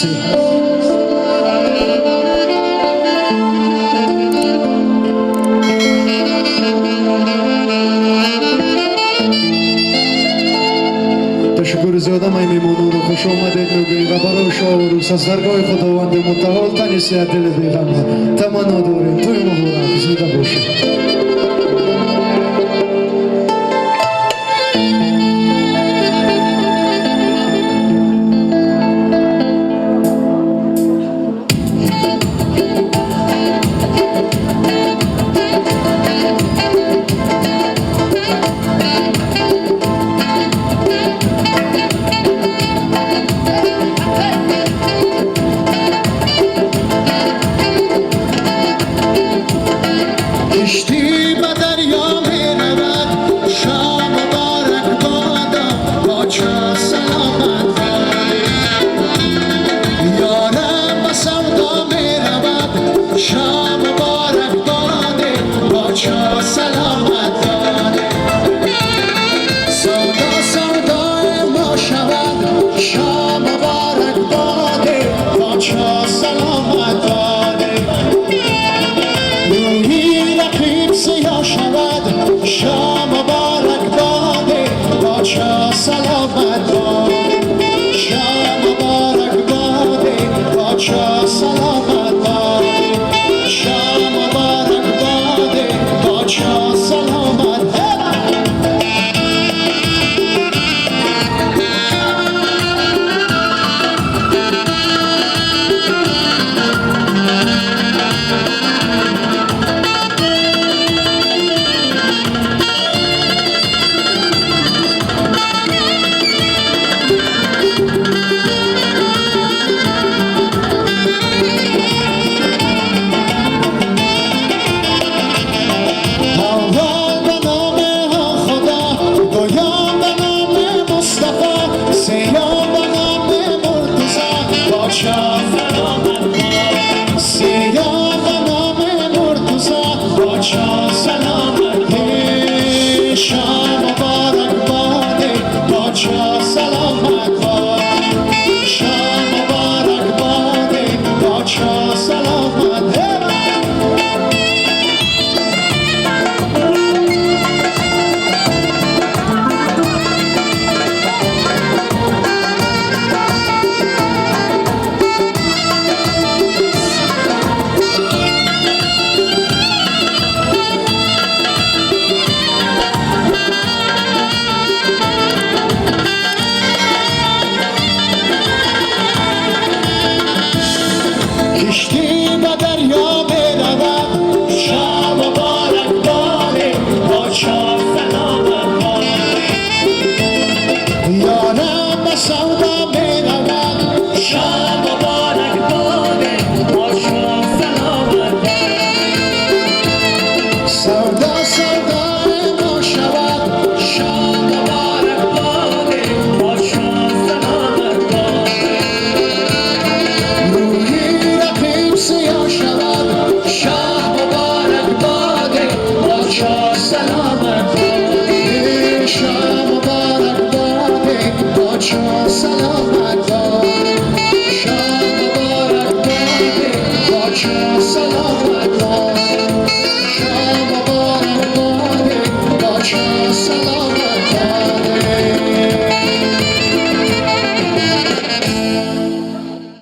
مرسی. تشکر زیاده مای میمونون رو خوش آمدید میگوییم و برای شاه و روز از درگاه خداوند متعال تنیسیت دل بیغمه تمنا داریم توی مهورم زیده باشید. کشتی به دریا می رود شام مبارک بادا باچا سلامت یارم به سودا می رود شام مبارک باده باچا سلامت سودا سودای ما شود شام مبارک باده باچا سلامت سیاه شود شام مبارک باده باچا سلامت